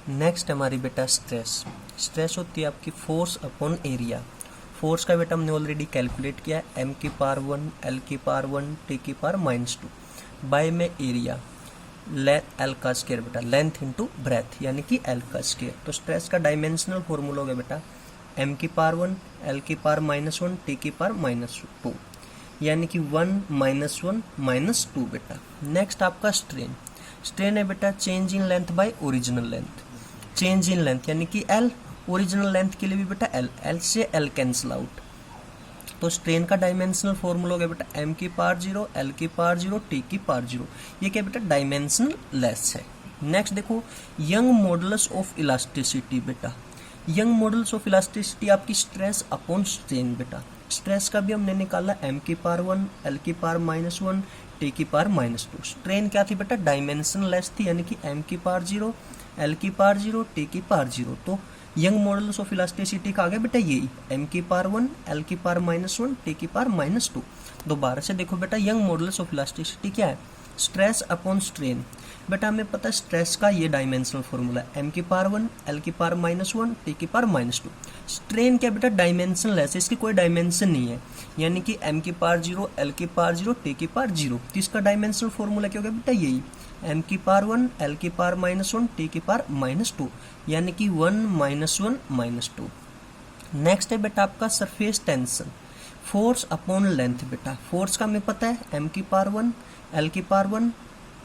Next हमारी बेटा stress. Stress होती है आपकी फोर्स अपॉन एरिया। फोर्स का बेटा हमने ऑलरेडी कैलकुलेट किया है, m की पावर 1 l की पावर 1 t की पावर -2 बाय में एरिया एल का स्केयर बेटा, लेंथ इंटू ब्रेथ यानी कि एल का स्केयर। तो स्ट्रेस का डायमेंशनल फॉर्मूला होगा बेटा m की पावर 1 l की पावर -1 t की पावर -2 यानी कि 1 -1 -2 बेटा। नेक्स्ट आपका स्ट्रेन। स्ट्रेन है बेटा change in length bye original length. Change in length यानी कि एल, ओरिजिनल लेंथ के लिए भी बेटा एल, एल से एल कैंसिल आउट। तो स्ट्रेन का डायमेंशनल फॉर्मूला होगा बेटा m की पावर 0 l की पावर 0 t की पावर 0। ये क्या बेटा डायमेंशनल लेस है। नेक्स्ट देखो यंग मॉडुलस ऑफ इलास्टिसिटी बेटा। यंग मॉडुलस ऑफ इलास्टिसिटी आपकी स्ट्रेस अपॉन स्ट्रेन बेटा। स्ट्रेस का भी हमने निकाला m की पावर 1 l की पावर -1 t की पावर -2। स्ट्रेन क्या थी बेटा डायमेंशन लेस थी यानी कि m की पावर 0 l की पावर 0 t की पावर 0। तो यंग मॉडुलस ऑफ इलास्टिसिटी का आ गया बेटा यही m की पावर 1 l की पावर -1 t की पावर -2। दोबारा से देखो बेटा यंग मॉडुलस ऑफ इलास्टिसिटी क्या है, स्ट्रेस अपॉन स्ट्रेन। बेटा हमें पता है स्ट्रेस का ये डायमेंशनल फॉर्मूला है m की पावर 1 l की पावर -1 t की पावर -2। स्ट्रेन क्या बेटा डायमेंशन लेस है, इसकी कोई डायमेंशन नहीं है यानी कि m की पावर 0 l की पावर 0 t की पावर 0। तो इसका डायमेंशनल फॉर्मूला क्या होगा बेटा यही m की पावर 1 l की पावर -1 t की पावर -2 यानी कि 1 -1 -2। नेक्स्ट है बेटा आपका surface tension. Force upon length बेटा। फोर्स का हमें पता है m की पावर 1 l की पावर 1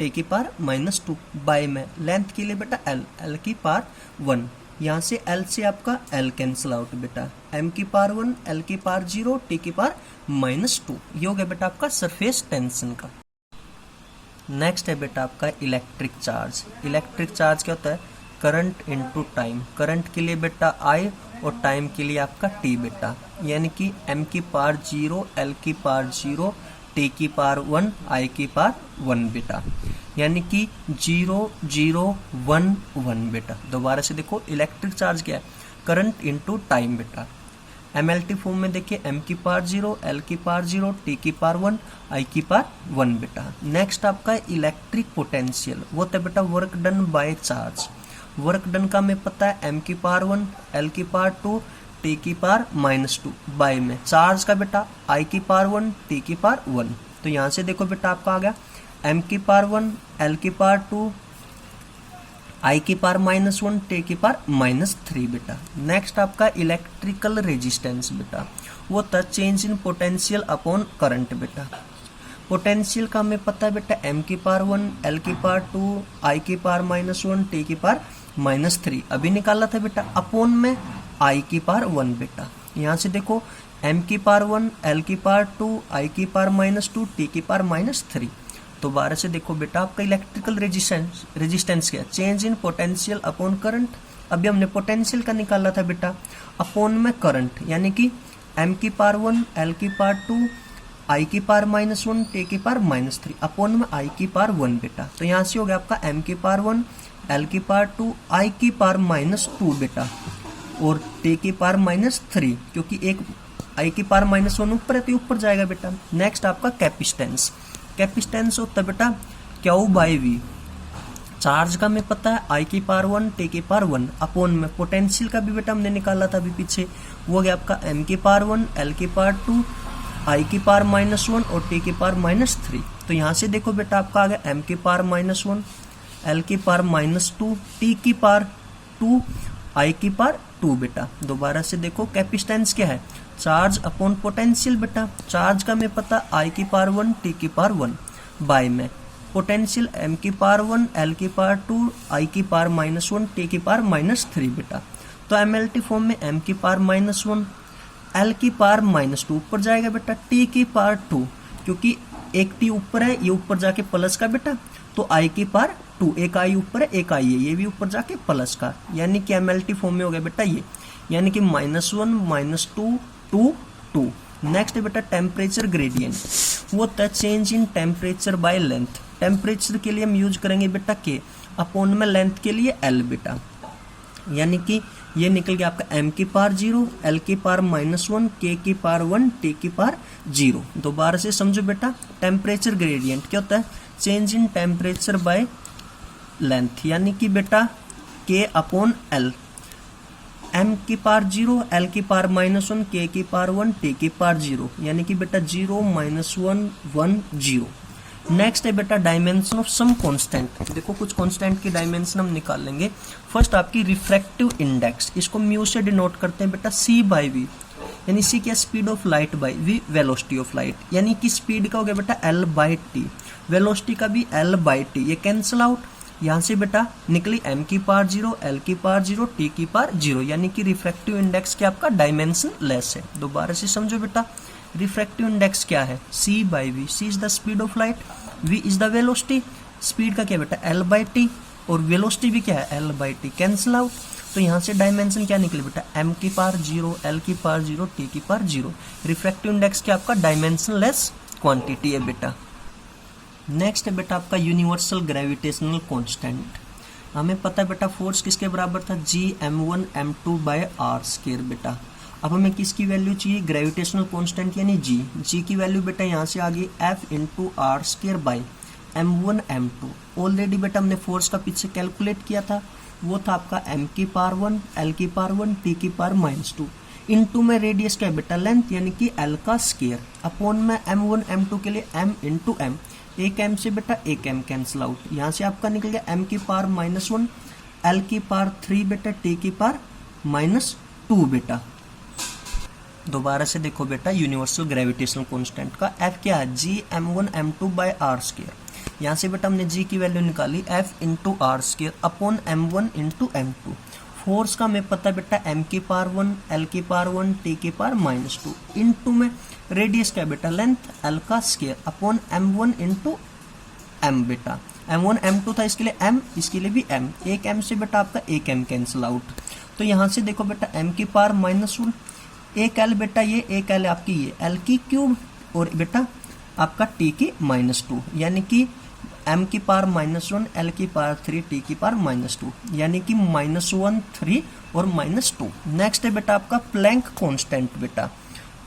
t की पावर -2 बाय में लेंथ के लिए बेटा l, l की पावर 1। यहाँ से l से आपका l कैंसिल आउट बेटा, m की पावर 1 l की पावर 0 t की पावर -2। ये हो गया बेटा आपका सरफेस टेंशन का। नेक्स्ट है बेटा आपका इलेक्ट्रिक चार्ज। इलेक्ट्रिक चार्ज क्या होता है, करंट इनटू टाइम। करंट के लिए बेटा I और टाइम के लिए आपका t बेटा, यानी कि m की पावर 0 l की पावर 0 t की पावर 1 I की पावर 1 बेटा, यानी कि 0 0 1 1 बेटा। दोबारा से देखो इलेक्ट्रिक चार्ज क्या है, करंट इनटू टाइम बेटा। MLT फॉर्म में देखिए m की पावर 0 l की पावर 0 t की पावर 1 I की पावर 1 बेटा। नेक्स्ट आपका इलेक्ट्रिक पोटेंशियल, वो तो बेटा work done by charge. Work done का हमें पता है m की पावर 1 l की पावर 2 t की पावर -2 बाय में चार्ज का बेटा I की पावर 1 t की पावर 1। तो यहाँ से देखो बेटा आपका आ गया m की पावर 1 l की पावर 2 I की पावर -1 t की पावर -3 बेटा। नेक्स्ट आपका इलेक्ट्रिकल रेजिस्टेंस बेटा, वो था change in potential upon current बेटा। पोटेंशियल का हमें पता है बेटा m की पावर 1 l की पावर 2 I की पावर -1 t की पावर -3 अभी निकाला था बेटा, अपॉन में I की पावर 1 बेटा। यहाँ से देखो m की पावर 1 l की पावर 2 I की पावर -2 t की पावर -3। दोबारा से देखो बेटा आपका इलेक्ट्रिकल रेजिस्टेंस क्या है, change in potential upon current. अभी हमने पोटेंशियल का निकाला था बेटा, अपॉन में करंट यानी कि m की पावर 1 l की पावर 2 I की पावर -1 t की पावर -3 अपॉन में I की पावर 1 बेटा। तो यहाँ से हो गया आपका m की पावर 1 l की पावर 2 I की पावर -2 बेटा और t की पावर -3, क्योंकि एक I की पावर -1 ऊपर है तो ऊपर जाएगा बेटा। नेक्स्ट आपका कैपेसिटेंस। कैपेसिटेंस होता है बेटा Q बाय V। चार्ज का हमें पता है I की पावर 1 t की पावर 1 अपॉन में पोटेंशियल का भी बेटा हमने निकाला था अभी पीछे, वो गया आपका m की पावर 1 l की पावर 2 I की पावर -1 और t की पावर -3। तो यहाँ से देखो बेटा आपका आ गया m की पावर -1 l की पावर -2 t की पावर 2 I की पावर 2 बेटा। दोबारा से देखो कैपेसिटेंस क्या है, चार्ज अपॉन पोटेंशियल बेटा। चार्ज का हमें पता I की पावर 1 t की पावर 1 बाय में पोटेंशियल m की पावर 1 l की पावर 2 I की पावर -1 t की पावर -3 बेटा। तो MLT फॉर्म में m की पावर -1 l की पावर -2 ऊपर जाएगा बेटा, t की पावर 2 क्योंकि एक t ऊपर है, ये ऊपर जाके प्लस का बेटा, तो I की पावर 2, एक I ऊपर है एक I है, ये भी ऊपर जाके प्लस का, यानी कि MLT फॉर्म में हो गया बेटा ये, यानी कि -1 -2 2 2। नेक्स्ट है बेटा टेम्परेचर ग्रेडियंट, वो होता है change in temperature by length. Temperature के लिए हम यूज करेंगे बेटा K अपॉन में लेंथ के लिए L बेटा, यानी कि ये निकल गया आपका m की पावर 0 l की पावर -1 k की पावर 1 t की पावर 0। दोबारा से समझो बेटा टेम्परेचर ग्रेडियंट क्या होता है, change in temperature by length, यानी कि बेटा के अपॉन एल, एम की पावर 0, एल की पावर -1, के की पावर 1, टी की पावर 0, यानी कि बेटा 0 -1 1 0। नेक्स्ट है बेटा डायमेंशन ऑफ सम कांस्टेंट। देखो कुछ कांस्टेंट की डायमेंशन हम निकाल लेंगे। फर्स्ट आपकी रिफ्रैक्टिव इंडेक्स, इसको म्यू से डिनोट करते हैं बेटा c बाई वी, यानी c क्या speed of light by v velocity of light, यानी कि स्पीड का हो गया बेटा l बाई टी, वेलोसिटी का भी l बाई टी, ये कैंसिल आउट। यहाँ से बेटा निकली m की पावर 0, l की पावर 0, t की पावर 0, यानी कि रिफ्रैक्टिव इंडेक्स क्या आपका डायमेंशन लेस है। दोबारा से समझो बेटा, रिफ्रैक्टिव इंडेक्स क्या है c by v, c is the speed of light, v is the velocity, speed का क्या बेटा l बाई टी, और वेलोसिटी भी क्या है l by t, cancel out. तो यहाँ से डायमेंशन क्या निकले बेटा m की पावर 0, l की पावर 0, t की पावर 0। रिफ्रैक्टिव इंडेक्स क्या आपका डायमेंशन लेस क्वांटिटी है बेटा। नेक्स्ट है बेटा आपका यूनिवर्सल ग्रेविटेशनल कांस्टेंट। हमें पता है बेटा फोर्स किसके बराबर था g m1 m2 bye r square बेटा। अब हमें किसकी वैल्यू चाहिए, ग्रेविटेशनल कांस्टेंट यानी g की वैल्यू बेटा यहाँ से आ गई f into r square by m1 m2। Already बेटा हमने फोर्स का पीछे कैलकुलेट किया था, वो था आपका m की पावर 1, l की पावर 1, t की पावर -2, इनटू में रेडियस का बेटा लेंथ यानी कि l का स्क्वायर, अपॉन में m1 m2 के लिए m इंटू m, एक m से बेटा एक m कैंसिल आउट। यहाँ से आपका निकल गया m की पावर -1, l की पावर 3 बेटा, t की पावर -2 बेटा। दोबारा से देखो बेटा यूनिवर्सल ग्रेविटेशनल कांस्टेंट का f क्या है g m1 m2 bye r square. यहाँ से बेटा हमने g की वैल्यू निकाली f into r square upon m1 into m2। Force का हमें पता है बेटा m की पावर 1, l की पावर 1, t की पावर -2, इंटू में रेडियस क्या बेटा लेंथ l का square upon m1 into m बेटा। m1 m2 था, इसके लिए m, इसके लिए भी m, एक m से बेटा आपका एक m कैंसिल आउट। तो यहाँ से देखो बेटा m की पावर -1, एक l बेटा ये, एक l आपकी ये l की क्यूब, और बेटा आपका t की -2, यानी कि m की पावर -1, l की पावर 3, t की पावर -2, यानी कि -1 3 और -2। नेक्स्ट है बेटा आपका प्लैंक कांस्टेंट बेटा,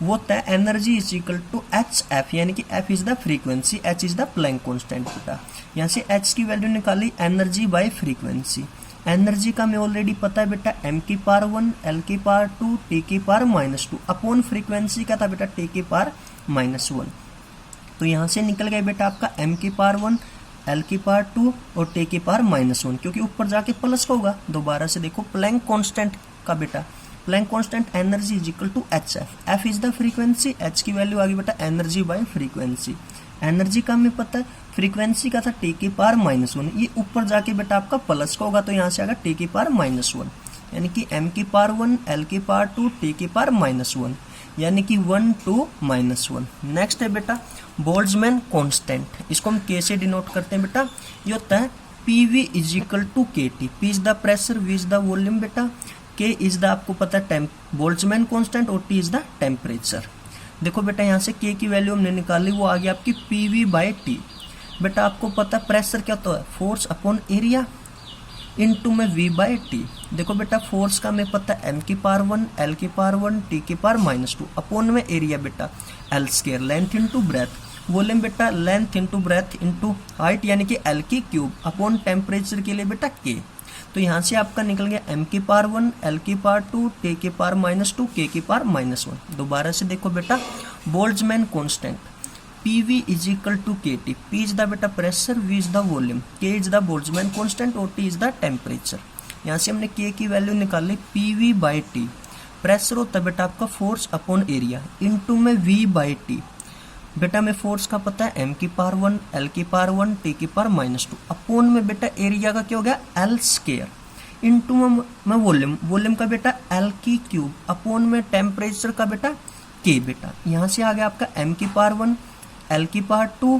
वो होता है energy is equal to h f, यानी कि f is the frequency, h is the Planck constant बेटा। यहाँ से एच की वैल्यू निकाली एनर्जी बाय फ्रीक्वेंसी। एनर्जी का हमें ऑलरेडी पता है बेटा m की पावर 1, l की पावर 2, t की पावर -2, अपॉन फ्रीक्वेंसी का था बेटा t की पावर -1। तो यहाँ से निकल गया बेटा आपका m की पावर 1, l की पावर 2 और t की पावर -1, क्योंकि ऊपर जाके प्लस का होगा। दोबारा से देखो प्लैंक कांस्टेंट का बेटा, Planck constant energy is equal to h f, f is the frequency, h की वैल्यू आ गई बेटा एनर्जी बाय फ्रीक्वेंसी। एनर्जी का हमें पता है, फ्रीक्वेंसी का था t की पावर -1, ये ऊपर जाके बेटा आपका प्लस का होगा, तो यहाँ से आएगा t की पावर -1, यानी कि m की पावर 1, l की पावर 2, t की पावर -1, यानी कि 1 2 -1। नेक्स्ट है बेटा बोल्ट्जमैन कांस्टेंट, इसको हम k से डिनोट करते हैं बेटा। ये होता है PV is equal to KT, P is the pressure, V is the volume बेटा, K इज द आपको पता है बोल्ट्जमैन कांस्टेंट, और T इज द टेम्परेचर। देखो बेटा यहाँ से K की वैल्यू हमने निकाली, वो आ गई आपकी PV बाई T। बेटा आपको पता है प्रेशर क्या होता है, फोर्स अपॉन एरिया इनटू में V बाई T। देखो बेटा फोर्स का हमें पता है m की पावर 1, l की पावर 1, t की पावर -2, अपॉन में एरिया बेटा l square, length into breadth, volume बेटा length into breadth into height, यानी कि l की क्यूब, अपॉन टेम्परेचर के लिए बेटा K। तो यहाँ से आपका निकल गया m की पावर 1, l की पावर 2, t की पावर -2, k की पावर -1। दोबारा से देखो बेटा Boltzmann constant PV is equal to KT, P is the बेटा pressure, V is the volume, K is the Boltzmann constant और T इज द टेम्परेचर। यहाँ से हमने K की वैल्यू निकाली PV बाई T। प्रेशर होता है बेटा आपका फोर्स अपॉन एरिया इनटू में V बाई T। बेटा हमें फोर्स का पता है m की पावर 1, l की पावर 1, t की पावर -2, अपॉन में बेटा एरिया का क्या हो गया l स्क्वायर, इनटू में वॉल्यूम, वॉल्यूम का बेटा l की क्यूब, अपॉन में टेम्परेचर का बेटा K बेटा। यहाँ से आ गया आपका m की पावर 1, l की पावर 2,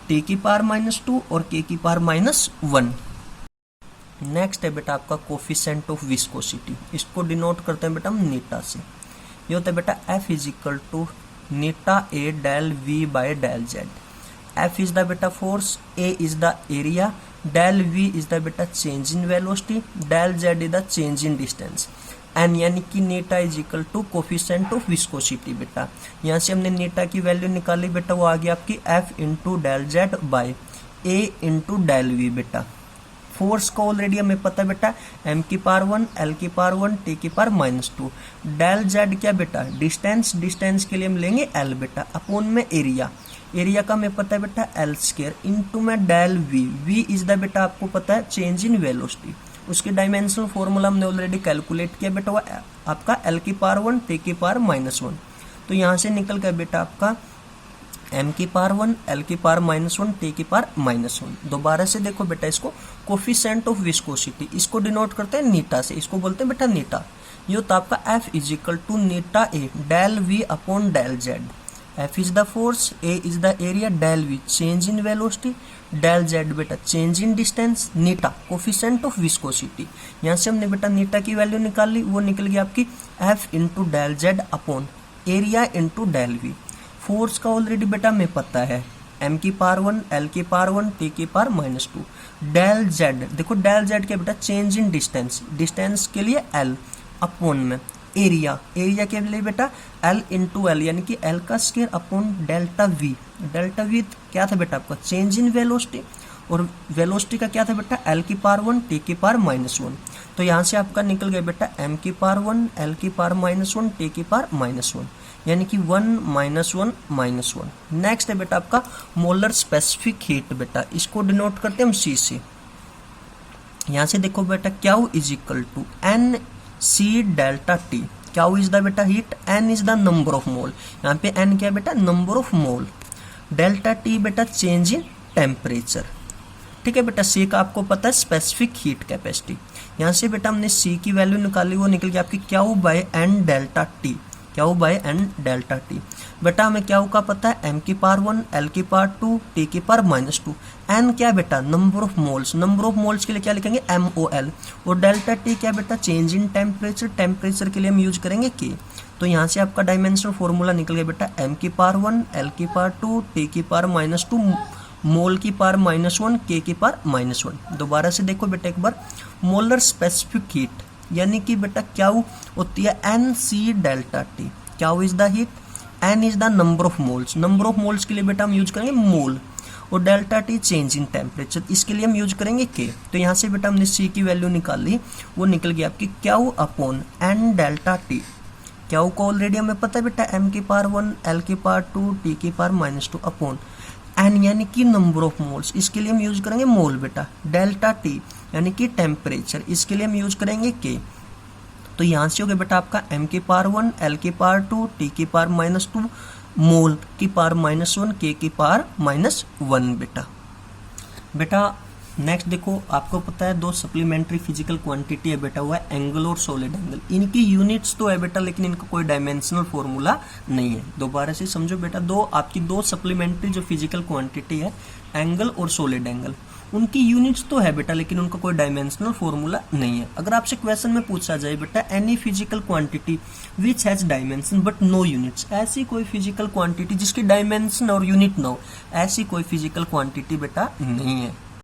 t की पावर -2 और k की पावर -1। नेक्स्ट है बेटा आपका कोफिशिएंट ऑफ विस्कोसिटी, इसको डिनोट करते हैं बेटा हम नीटा से। ये होता है बेटा F इज इक्वल टू नीटा A del V by del Z। F is the बेटा force, A is the area, del V is the बेटा change in velocity, del Z is the change in distance, एन यानी कि नीटा is equal to coefficient of viscosity बेटा। यहाँ से हमने नीटा की वैल्यू निकाली बेटा, वो आ गई आपकी F into del Z by A into del V बेटा। फोर्स का ऑलरेडी हमें पता है बेटा m⁻1 l⁻1 t⁻²। Del z क्या बेटा डिस्टेंस, डिस्टेंस के लिए हम लेंगे l बेटा अपॉन में एरिया, एरिया का हमें पता है बेटा l² इंटू में del v, v is the बेटा आपको पता है चेंज इन वेलोसिटी। उसके डायमेंशनल फॉर्मूला हमने ऑलरेडी कैलकुलेट किया बेटा वो आपका l⁻1 t⁻−1। तो यहाँ से निकल गया बेटा आपका m⁻1 l⁻−1 t⁻−1। दोबारा से देखो बेटा इसको कोफिशिएंट ऑफ विस्कोसिटी, इसको डिनोट करते हैं नीटा से, इसको बोलते हैं बेटा नीटा। ये होता है आपका F इज इक्वल टू नीटा A del V upon del Z. F is the force, A is the area, del V change in velocity, del Z बेटा चेंज इन डिस्टेंस, नीटा कोफिशिएंट ऑफ विस्कोसिटी। यहाँ से हमने बेटा नीटा की value निकाल ली, वो निकल गई आपकी F into del z upon area into del V। Force का ऑलरेडी बेटा हमें पता है m⁻1 l⁻1 t⁻−2। Del z देखो डेल जेड क्या बेटा चेंज इन डिस्टेंस, डिस्टेंस के लिए l अपॉन में एरिया, एरिया के लिए बेटा l इंटू एल यानी कि l का square upon delta v। Delta v क्या था बेटा आपका चेंज इन वेलोसिटी, और वेलोसिटी का क्या था बेटा l⁻1 t⁻−1। तो यहाँ से आपका निकल गया बेटा m⁻1 l⁻−1 t⁻−1 यानी कि 1 -1 -1। नेक्स्ट है बेटा आपका मोलर स्पेसिफिक हीट बेटा, इसको डिनोट करते हैं हम C से। यहाँ से देखो बेटा Q is equal to N C delta T. Q is the बेटा heat, N is the number of mole, यहाँ पे एन क्या है बेटा number of mole, delta T बेटा चेंज इन टेम्परेचर। ठीक है बेटा सी का आपको पता है स्पेसिफिक हीट कैपेसिटी। यहाँ से बेटा हमने सी की वैल्यू निकाली, वो निकल गया आपकी q by n delta T, q by n delta T. बेटा हमें क्यू का पता है m⁻1 l⁻2 t⁻−2। एन क्या बेटा number of moles, number of moles के लिए क्या लिखेंगे MOL, और डेल्टा टी क्या बेटा चेंज इन टेम्परेचर, टेम्परेचर के लिए हम यूज करेंगे K। तो यहाँ से आपका डायमेंशनल फॉर्मूला निकल गया बेटा m⁻1 l⁻2 t⁻−2 मोल की पावर -1 K की पावर -1। दोबारा से देखो बेटा एक बार मोलर स्पेसिफिक हीट यानी कि बेटा क्यू होती है n C delta T. Q is the heat, N is the number of moles, number of moles के लिए बेटा हम यूज करेंगे मोल, और delta t change in temperature, इसके लिए हम यूज करेंगे के। तो यहाँ से बेटा हमने सी की वैल्यू निकाल ली, वो निकल गई आपकी q upon n delta T. Q को ऑलरेडी हमें पता है बेटा m⁻1 l⁻2 t⁻−2 upon N यानी कि नंबर ऑफ मोल्स, इसके लिए हम यूज करेंगे मोल बेटा, डेल्टा टी यानी कि टेम्परेचर, इसके लिए हम यूज करेंगे के। तो यहाँ से हो गया बेटा आपका m⁻1 l⁻2 t⁻−2 मोल की पावर -1 K की पावर -1 बेटा नेक्स्ट देखो आपको पता है दो सप्लीमेंट्री फिजिकल क्वांटिटी है बेटा, हुआ है एंगल और सॉलिड एंगल। इनकी यूनिट्स तो है बेटा लेकिन इनका कोई डायमेंशनल फॉर्मूला नहीं है। दोबारा से समझो बेटा दो सप्लीमेंट्री जो फिजिकल क्वांटिटी है एंगल और सॉलिड एंगल, उनकी यूनिट्स तो है बेटा लेकिन उनका कोई डायमेंशनल फॉर्मूला नहीं है। अगर आपसे क्वेश्चन में पूछा जाए बेटा any physical quantity which has dimension but no units, ऐसी कोई फिजिकल क्वांटिटी जिसकी डायमेंशन और यूनिट ना हो, ऐसी कोई फिजिकल क्वांटिटी बेटा नहीं है।